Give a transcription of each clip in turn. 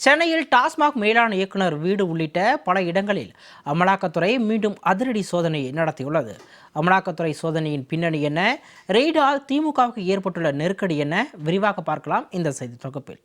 சென்னையில் டாஸ்மாக் மேலாண் இயக்குனர் வீடு உள்ளிட்ட பல இடங்களில் அமலாக்கத்துறை மீண்டும் அதிரடி சோதனையை நடத்தியுள்ளது. அமலாக்கத்துறை சோதனையின் பின்னணி என்ன, ரெய்டால் திமுகவுக்கு ஏற்பட்டுள்ள நெருக்கடி என்ன, விரிவாக பார்க்கலாம் இந்த செய்தி தொகுப்பில்.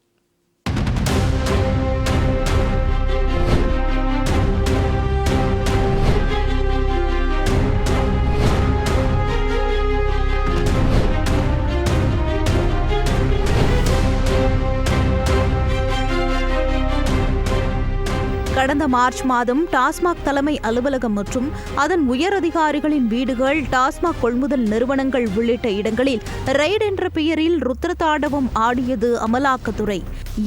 கடந்த மார்ச் மாதம் டாஸ்மாக் தலைமை அலுவலகம் மற்றும் அதன் உயரதிகாரிகளின் வீடுகள், டாஸ்மாக் கொள்முதல் நிறுவனங்கள் உள்ளிட்ட இடங்களில் ரெய்ட் என்ற பெயரில் ருத்ரதாண்டவம் ஆடியது அமலாக்கத்துறை.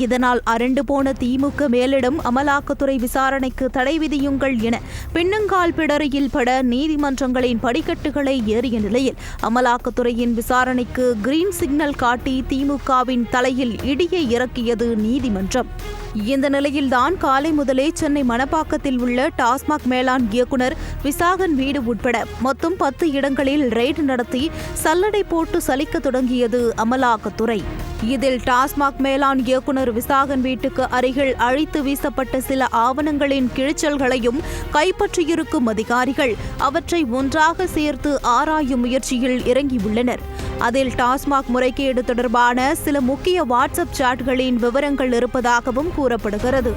இதனால் அரண்டு போன திமுக மேலிடம் அமலாக்கத்துறை விசாரணைக்கு தடை விதியுங்கள் என பின்னங்கால் பிடரையில் பட நீதிமன்றங்களின் படிக்கட்டுகளை ஏறிய நிலையில் அமலாக்கத்துறையின் விசாரணைக்கு கிரீன் சிக்னல் காட்டி திமுகவின் தலையில் இடியை இறக்கியது நீதிமன்றம். இந்த நிலையில்தான் காலை முதலே சென்னை மணப்பாக்கத்தில் உள்ள டாஸ்மாக் மேலாண் இயக்குனர் விசாகன் வீடு உட்பட மொத்தம் 10 இடங்களில் ரெய்டு நடத்தி சல்லடை போட்டு சலிக்க தொடங்கியது அமலாக்கத்துறை. இதில் டாஸ்மாக் மேலாண் இயக்குனர் விசாகன் வீட்டுக்கு அருகில் அழித்து வீசப்பட்ட சில ஆவணங்களின் கிழிச்சல்களையும் கைப்பற்றியிருக்கும் அதிகாரிகள் அவற்றை ஒன்றாக சேர்த்து ஆராயும் முயற்சியில் இறங்கியுள்ளனர். அதில் டாஸ்மாக் முறைகேடு தொடர்பான சில முக்கிய வாட்ஸ்அப் சாட்களின் விவரங்கள் இருப்பதாகவும் கூறப்படுகிறது.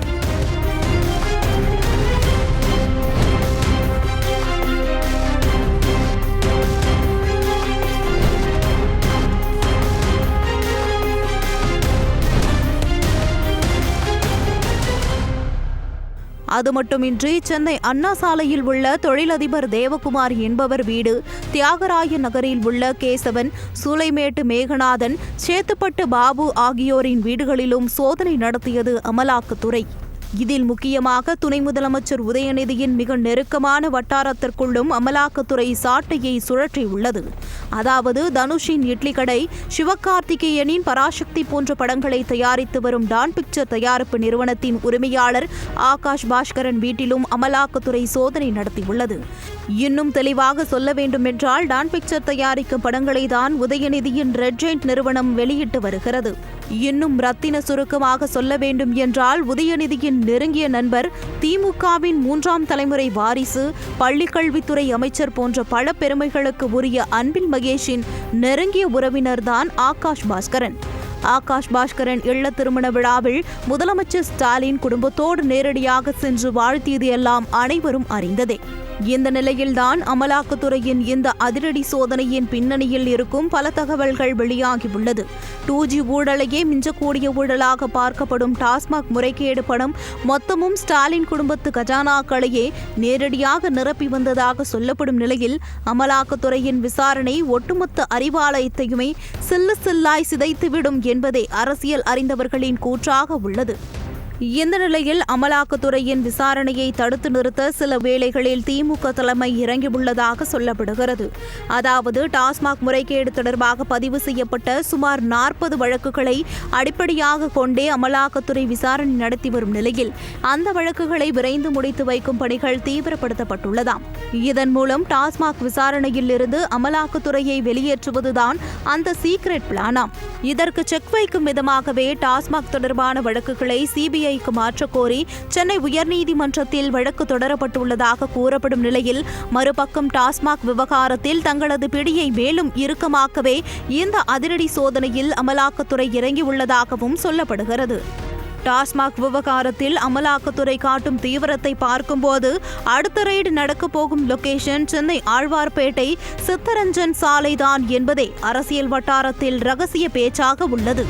அது மட்டுமின்றி சென்னை அண்ணா சாலையில் உள்ள தொழிலதிபர் தேவகுமார் என்பவர் வீடு, தியாகராய நகரில் உள்ள கேசவன், சூளைமேட்டு மேகநாதன், சேத்துப்பட்டு பாபு ஆகியோரின் வீடுகளிலும் சோதனை நடத்தியது அமலாக்கத்துறை. இதில் முக்கியமாக துணை முதலமைச்சர் உதயநிதியின் மிக நெருக்கமான வட்டாரத்திற்குள்ளும் அமலாக்கத்துறை சாட்டையை சுழற்றியுள்ளது. அதாவது தனுஷின் இட்லி கடை, சிவகார்த்திகேயனின் பராசக்தி போன்ற படங்களை தயாரித்து வரும் டான் பிக்சர் தயாரிப்பு நிறுவனத்தின் உரிமையாளர் ஆகாஷ் பாஸ்கரன் வீட்டிலும் அமலாக்கத்துறை சோதனை நடத்தியுள்ளது. இன்னும் தெளிவாக சொல்ல வேண்டுமென்றால் டான் பிக்சர் தயாரிக்கும் படங்களை தான் உதயநிதியின் ரெட் ஜெயிண்ட் நிறுவனம் வெளியிட்டு வருகிறது. இன்னும் ரத்தின சுருக்கமாக சொல்ல வேண்டும் என்றால் உதயநிதியின் நெருங்கிய நண்பர், திமுகவின் 3ஆம் தலைமுறை வாரிசு, பள்ளிக்கல்வித்துறை அமைச்சர் போன்ற பல பெருமைகளுக்கு உரிய அன்பில் மகேஷின் நெருங்கிய உறவினர்தான் ஆகாஷ் பாஸ்கரன். ஆகாஷ் பாஸ்கரன் இல்ல திருமண விழாவில் முதலமைச்சர் ஸ்டாலின் குடும்பத்தோடு நேரடியாக சென்று வாழ்த்தியது எல்லாம் அனைவரும் அறிந்ததே. இந்த நிலையில்தான் அமலாக்கத்துறையின் இந்த அதிரடி சோதனையின் பின்னணியில் இருக்கும் பல தகவல்கள் வெளியாகியுள்ளது. 2G ஊழலையே மிஞ்சக்கூடிய ஊழலாக பார்க்கப்படும் டாஸ்மாக் முறைகேடு பணம் மொத்தமும் ஸ்டாலின் குடும்பத்து கஜானாக்களையே நேரடியாக நிரப்பி வந்ததாக சொல்லப்படும் நிலையில் அமலாக்கத்துறையின் விசாரணை ஒட்டுமொத்த அறிவாலயத்தையுமே சில்லு சில்லாய் சிதைத்துவிடும் என்பதே அரசியல் அறிந்தவர்களின் கூற்றாக உள்ளது. இந்த நிலையில் அமலாக்கத்துறையின் விசாரணையை தடுத்து நிறுத்த சில வேளைகளில் திமுக தலைமை இறங்கியுள்ளதாக சொல்லப்படுகிறது. அதாவது டாஸ்மாக் முறைகேடு தொடர்பாக பதிவு செய்யப்பட்ட சுமார் 40 வழக்குகளை அடிப்படையாக கொண்டே அமலாக்கத்துறை விசாரணை நடத்தி வரும் நிலையில் அந்த வழக்குகளை விரைந்து முடித்து வைக்கும் பணிகள் தீவிரப்படுத்தப்பட்டுள்ளதாம். இதன் மூலம் டாஸ்மாக் விசாரணையில் இருந்து அமலாக்கத்துறையை வெளியேற்றுவதுதான் அந்த சீக்ரெட் பிளானாம். இதற்கு செக் வைக்கும் விதமாகவே டாஸ்மாக் தொடர்பான வழக்குகளை சிபிஐ மாற்ற கோரி சென்னை உயர்நீதிமன்றத்தில் வழக்கு தொடரப்பட்டுள்ளதாக கூறப்படும் நிலையில் மறுபக்கம் டாஸ்மாக் விவகாரத்தில் தங்களது பிடியை மேலும் இறுக்கமாக்கவே இந்த அதிரடி சோதனையில் அமலாக்கத்துறை இறங்கியுள்ளதாகவும் சொல்லப்படுகிறது. டாஸ்மாக் விவகாரத்தில் அமலாக்கத்துறை காட்டும் தீவிரத்தை பார்க்கும்போது அடுத்த ரெய்டு நடக்கப் போகும் லொகேஷன் சென்னை ஆழ்வார்பேட்டை சித்தரஞ்சன் சாலைதான் என்பதே அரசியல் வட்டாரத்தில் ரகசிய பேச்சாக உள்ளது.